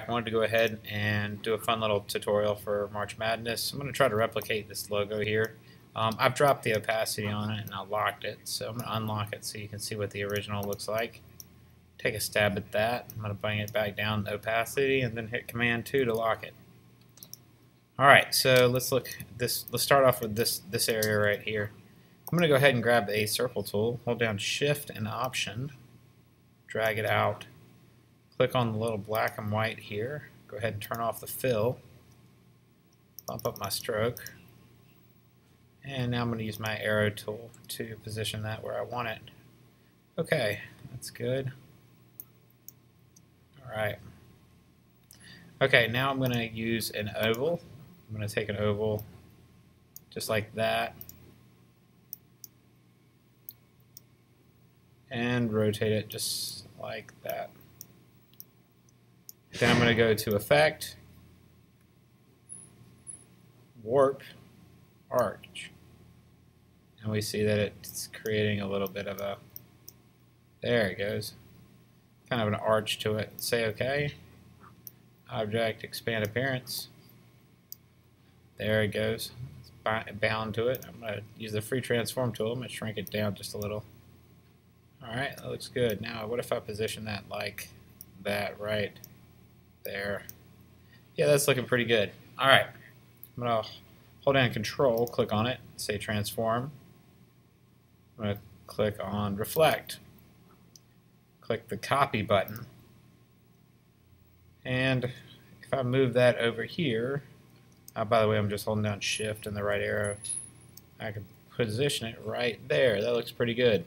I wanted to go ahead and do a fun little tutorial for March Madness. I'm going to try to replicate this logo here. I've dropped the opacity on it and I locked it, so I'm going to unlock it so you can see what the original looks like. Take a stab at that. I'm going to bring it back down to opacity and then hit Command 2 to lock it. Alright, so let's look at this. Let's start off with this area right here. I'm going to go ahead and grab a circle tool, hold down Shift and Option, drag it out. Click on the little black and white here. Go ahead and turn off the fill. Bump up my stroke. And now I'm going to use my arrow tool to position that where I want it. Okay, that's good. Alright. Okay, now I'm going to use an oval. I'm going to take an oval just like that. And rotate it just like that. Then I'm going to go to Effect, Warp, Arch. And we see that it's creating a little bit of a, there it goes, kind of an arch to it. Say OK. Object, Expand Appearance. There it goes. It's bound to it. I'm going to use the Free Transform tool. I'm going to shrink it down just a little. Alright, that looks good. Now, what if I position that like that right there? Yeah, that's looking pretty good. Alright, I'm going to hold down Control, click on it, say Transform. I'm going to click on Reflect. Click the Copy button. And if I move that over here, by the way, I'm just holding down Shift and the right arrow, I can position it right there. That looks pretty good.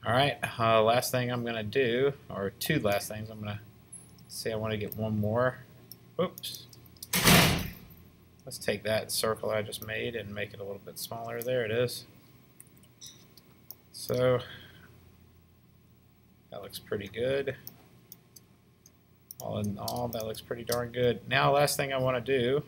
Alright, last thing I'm going to do, or two last things, I'm going to say I want to get one more. Oops. Let's take that circle I just made and make it a little bit smaller. There it is. So, that looks pretty good. All in all, that looks pretty darn good. Now, last thing I want to do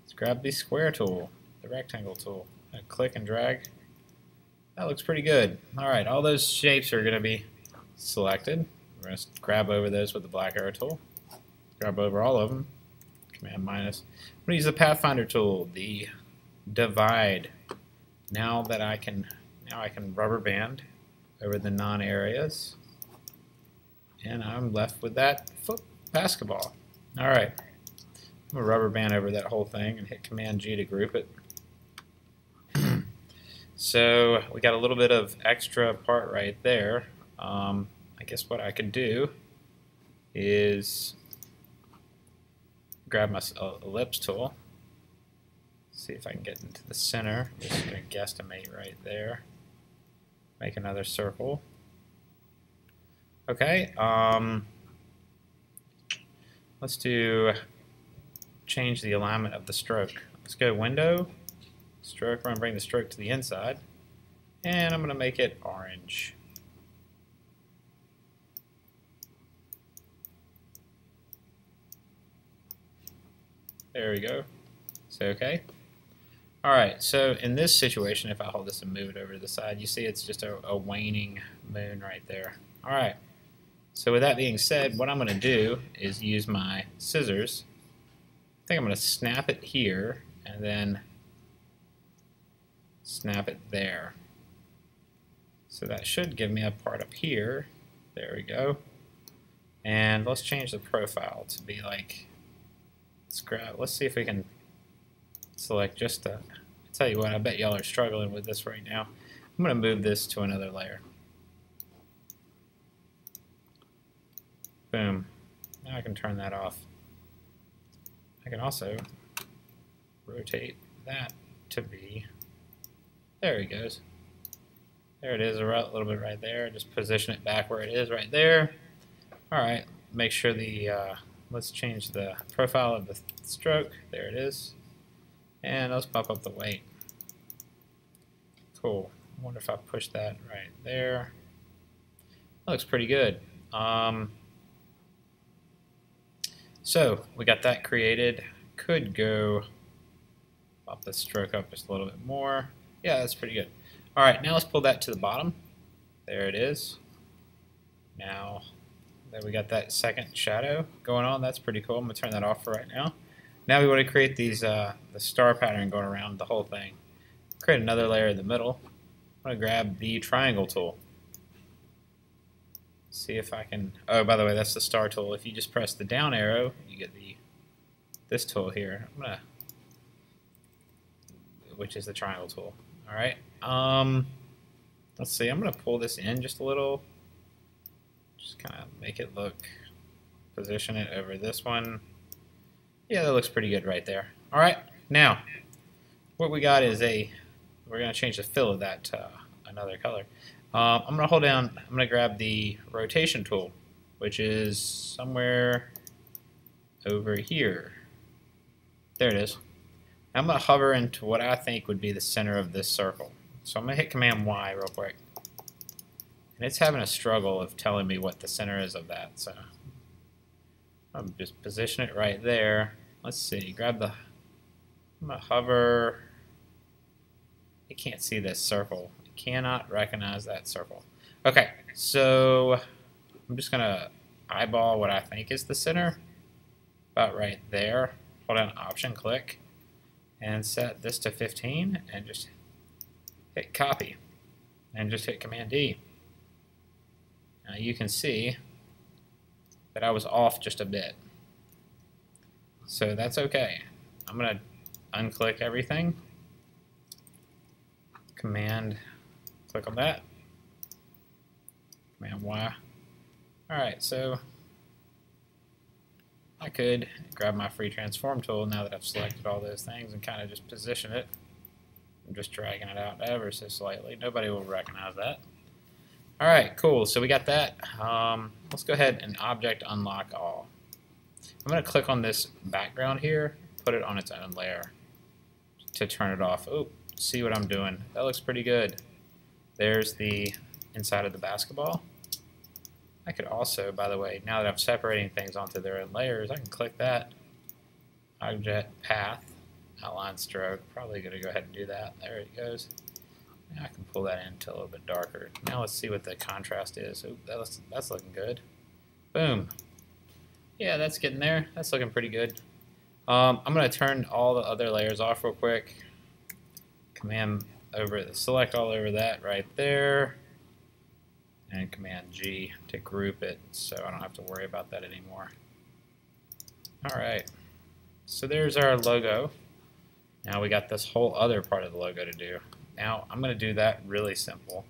is grab the square tool, the rectangle tool, and click and drag. That looks pretty good. Alright, all those shapes are going to be selected. We're going to grab over those with the black arrow tool. Grab over all of them. Command minus. I'm going to use the Pathfinder tool, the divide. Now I can rubber band over the non-areas. And I'm left with that foot basketball. Alright. I'm going to rubber band over that whole thing and hit Command G to group it. So we got a little bit of extra part right there. I guess what I could do is grab my ellipse tool, see if I can get into the center. Just going to guesstimate right there. Make another circle. Okay, let's change the alignment of the stroke. Let's go Window, Stroke. We're going to bring the stroke to the inside, and I'm going to make it orange. There we go. Say OK. Alright, so in this situation, if I hold this and move it over to the side, you see it's just a waning moon right there. Alright, so with that being said, what I'm going to do is use my scissors. I think I'm going to snap it here, and then snap it there. So that should give me a part up here. There we go. And let's change the profile to be like, let's see if we can select just a, I'll tell you what, I bet y'all are struggling with this right now. I'm going to move this to another layer. Boom. Now I can turn that off. I can also rotate that to be, there he goes. There it is, a little bit right there. Just position it back where it is right there. Alright, make sure the, let's change the profile of the stroke. There it is. And let's bump up the weight. Cool. I wonder if I push that right there. That looks pretty good. So we got that created. Could go bump the stroke up just a little bit more. Yeah, that's pretty good. Alright, now let's pull that to the bottom. There it is. Now Then we got that second shadow going on. That's pretty cool. I'm going to turn that off for right now. Now we want to create these the star pattern going around the whole thing. Create another layer in the middle. I'm going to grab the triangle tool. See if I can... Oh, by the way, that's the star tool. If you just press the down arrow, you get this tool here. Which is the triangle tool. All right. Let's see. I'm going to pull this in just a little. Just kind of make it look... Position it over this one. Yeah, that looks pretty good right there. All right. Now, what we got is we're going to change the fill of that to another color. I'm going to hold down, I'm going to grab the rotation tool, which is somewhere over here. There it is. I'm going to hover into what I think would be the center of this circle. So I'm going to hit Command Y real quick. And it's having a struggle of telling me what the center is of that. So I'm just position it right there. Let's see, grab the, I'm going to hover. You can't see this circle. You cannot recognize that circle. Okay, so I'm just going to eyeball what I think is the center. About right there. Hold down Option, click, and set this to 15, and just hit copy. And just hit Command D. Now you can see that I was off just a bit. So that's okay. I'm going to unclick everything. Command, click on that. Command Y. Alright, so I could grab my free transform tool now that I've selected all those things and kind of just position it. I'm just dragging it out ever so slightly. Nobody will recognize that. Alright, cool. So we got that. Let's go ahead and object unlock all. I'm going to click on this background here, put it on its own layer to turn it off. Oh, see what I'm doing. That looks pretty good. There's the inside of the basketball. I could also, by the way, now that I'm separating things onto their own layers, I can click that. Object path, outline stroke. Probably going to go ahead and do that. There it goes. Now I can pull that into a little bit darker. Now let's see what the contrast is. Ooh, that's looking good. Boom. Yeah, that's getting there. That's looking pretty good. I'm going to turn all the other layers off real quick. Command over, select all over that right there. And Command G to group it so I don't have to worry about that anymore. Alright, so there's our logo. Now we got this whole other part of the logo to do. Now I'm going to do that really simple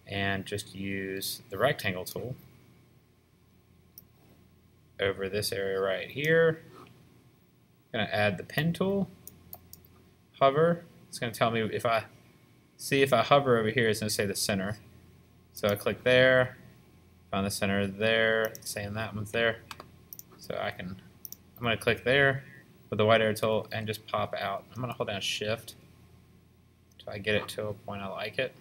and just use the rectangle tool over this area right here. I'm going to add the pen tool, hover. It's going to tell me if I hover over here, it's going to say the center. So I click there, found the center there, saying that one's there. So I'm going to click there with the white arrow tool and just pop out. I'm going to hold down Shift until I get it to a point I like it.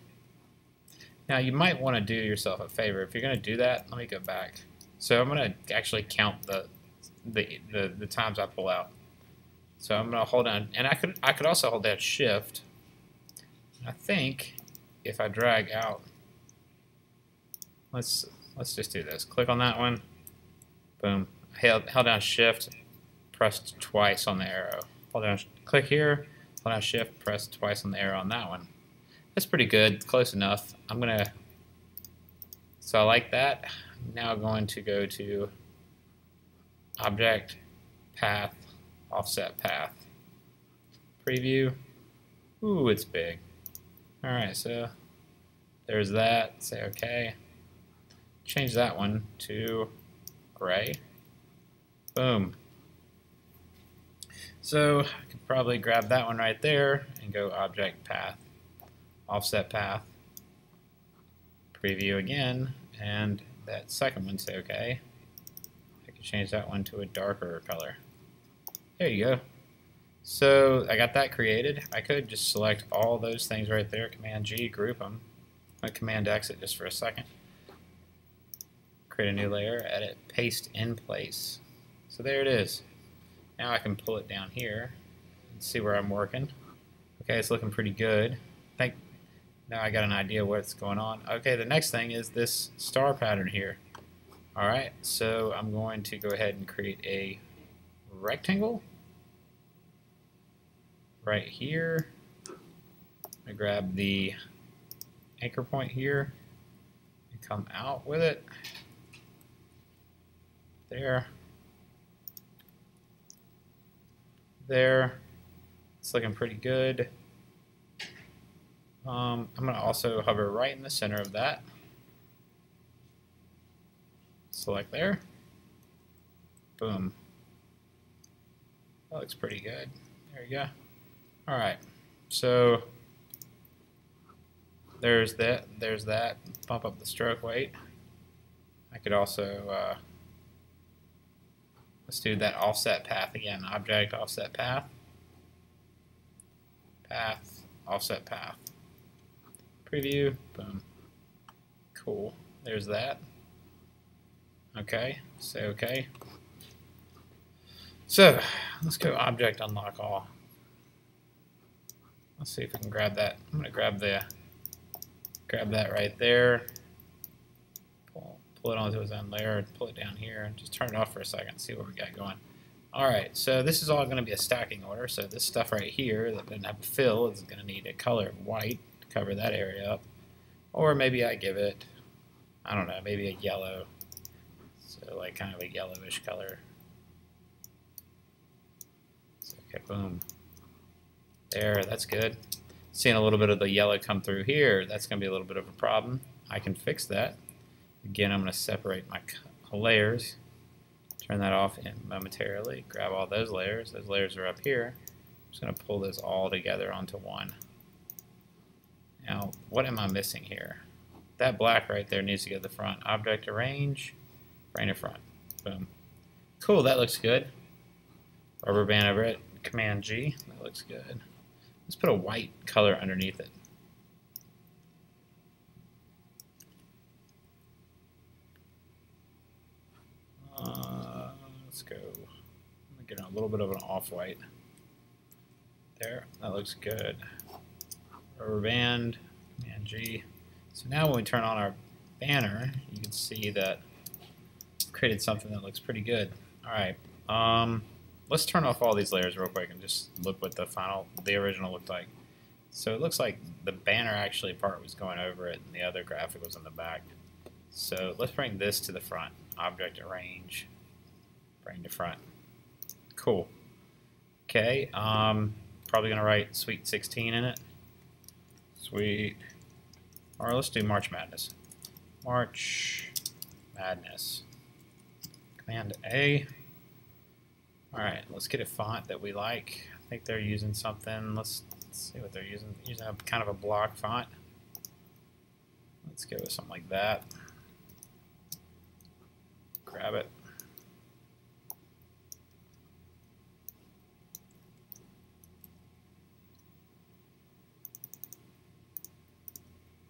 Now you might want to do yourself a favor. If you're going to do that, let me go back. So I'm going to actually count the times I pull out. So I'm going to hold down, and I could also hold down Shift. I think if I drag out, let's just do this. Click on that one. Boom. Held down Shift, pressed twice on the arrow. Hold down, click here, hold down Shift, press twice on the arrow on that one. That's pretty good, close enough. So I like that. I'm now going to go to Object, Path, Offset Path. Preview. Ooh, it's big. Alright, so there's that. Say OK. Change that one to gray. Boom. So I could probably grab that one right there and go Object, Path, Offset Path, Preview again, and that second one say OK. I could change that one to a darker color. There you go. So I got that created. I could just select all those things right there, Command G, group them. I'm going to Command exit just for a second. Create a new layer, edit, paste in place. So there it is. Now I can pull it down here and see where I'm working. Okay, it's looking pretty good. Now I got an idea what's going on. Okay, the next thing is this star pattern here. Alright, so I'm going to go ahead and create a rectangle right here. I grab the anchor point here and come out with it. There. There. It's looking pretty good. I'm going to also hover right in the center of that. Select there. Boom. That looks pretty good. There you go. Alright, so there's that. There's that. Bump up the stroke weight. I could also, let's do that offset path again. Object, offset path. Path, offset path. Preview, boom. Cool. There's that. Okay, say okay. So, let's go object unlock all. Let's see if we can grab that. I'm going to grab that right there. Pull it onto its own layer, pull it down here, and just turn it off for a second, see what we got going. Alright, so this is all going to be a stacking order, so this stuff right here that doesn't have a fill is going to need a color of white to cover that area up. Or maybe I give it, I don't know, maybe a yellow. So like kind of a yellowish color. So, okay, boom. There, that's good. Seeing a little bit of the yellow come through here, that's going to be a little bit of a problem. I can fix that. Again, I'm going to separate my layers. Turn that off momentarily. Grab all those layers. Those layers are up here. I'm just going to pull those all together onto one. Now, what am I missing here? That black right there needs to go to the front. Object arrange, bring to front. Boom. Cool, that looks good. Rubber band over it. Command G. That looks good. Let's put a white color underneath it. Let's go. I'm gonna get a little bit of an off-white. There, that looks good. Rubber band, Command G. So now when we turn on our banner, you can see that we've created something that looks pretty good. All right, let's turn off all these layers real quick and just look what the original looked like. So it looks like the banner actually part was going over it and the other graphic was in the back. So let's bring this to the front. Object arrange, bring to front. Cool. Okay, probably gonna write Sweet 16 in it. Sweet. Or let's do March Madness. March Madness. Command A. Alright, let's get a font that we like. I think they're using something. Let's see what they're using. Using a kind of a block font. Let's go with something like that. Grab it.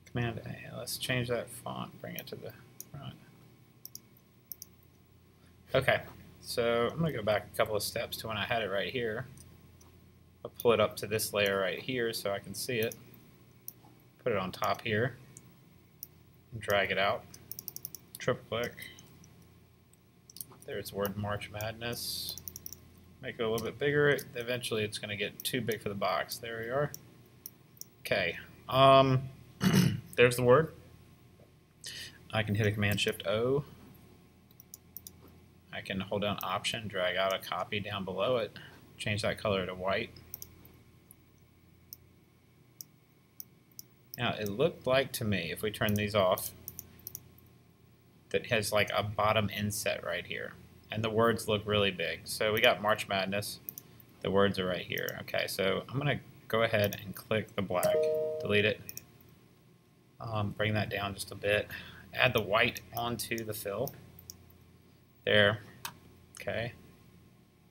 Command A. Let's change that font, bring it to the front. Okay, so I'm going to go back a couple of steps to when I had it right here. I'll pull it up to this layer right here so I can see it. Put it on top here. And drag it out. Triple click. There's the word March Madness. Make it a little bit bigger. Eventually it's going to get too big for the box. There we are. Okay. There's the word. I can hit a Command-Shift-O. I can hold down Option, drag out a copy down below it, change that color to white. Now it looked like to me, if we turn these off, that has like a bottom inset right here. And the words look really big. So we got March Madness. The words are right here. Okay, so I'm going to go ahead and click the black, delete it. Bring that down just a bit. Add the white onto the fill. There. Okay.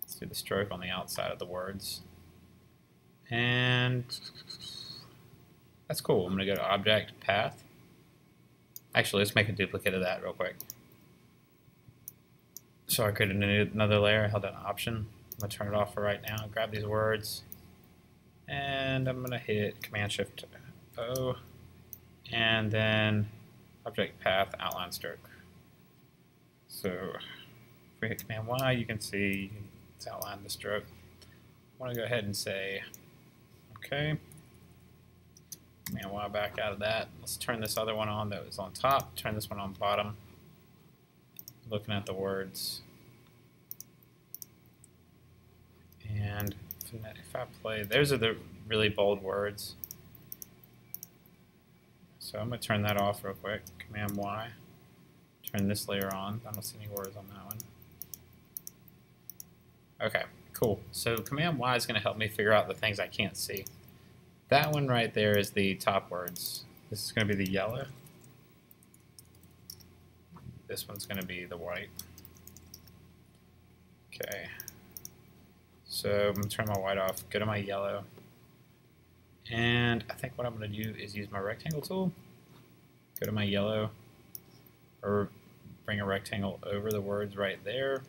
Let's do the stroke on the outside of the words. And that's cool. I'm going to go to Object, Path. Actually, let's make a duplicate of that real quick. So I created another layer, held down Option. I'm going to turn it off for right now. Grab these words. And I'm going to hit So if we hit Command Y, you can see it's outlined the stroke. I want to go ahead and say OK. Command Y back out of that. Let's turn this other one on that was on top. Turn this one on bottom. Looking at the words. And if I play, those are the really bold words. So I'm going to turn that off real quick. Command Y. Turn this layer on. I don't see any words on that one. Okay, cool. So Command Y is going to help me figure out the things I can't see. That one right there is the top words. This is going to be the yellow. This one's going to be the white. Okay. So I'm going to turn my white off, go to my yellow. And I think what I'm going to do is use my rectangle tool. Go to my yellow, or bring a rectangle over the words right there.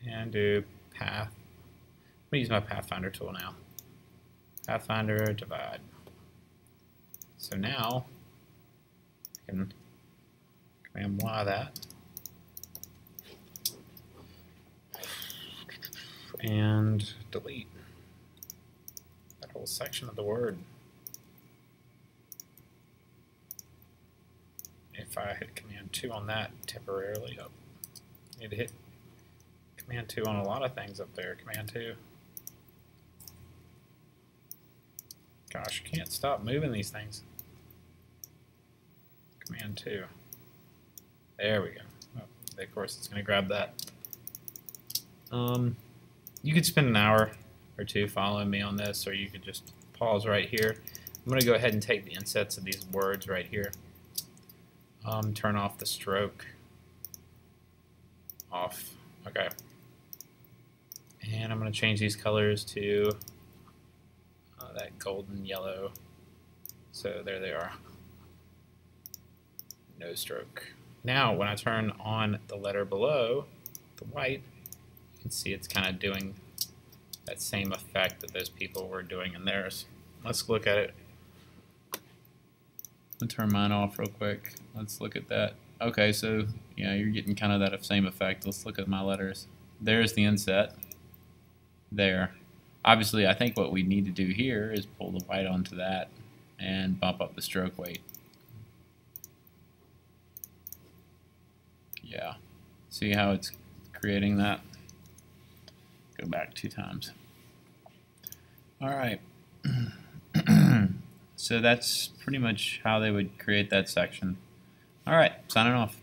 And do path. I'm going to use my Pathfinder tool now. Pathfinder, divide. So now I can Command Y that. And delete that whole section of the word. If I hit Command 2 on that temporarily, oh, I need to hit Command 2 on a lot of things up there. Command 2. Gosh, I can't stop moving these things. Command 2. There we go. Oh, of course, it's going to grab that. You could spend an hour or two following me on this, or you could just pause right here. I'm going to go ahead and take the insets of these words right here. Turn off the stroke. Off. Okay. And I'm going to change these colors to that golden yellow. So there they are. No stroke. Now, when I turn on the letter below, the white, you can see it's kind of doing that same effect that those people were doing in theirs. Let's look at it. I'll turn mine off real quick. Let's look at that. Okay, so yeah, you're getting kind of that same effect. Let's look at my letters. There's the inset. There. Obviously, I think what we need to do here is pull the white onto that and bump up the stroke weight. Yeah. See how it's creating that? Go back 2 times. All right. So that's pretty much how they would create that section. All right, signing off.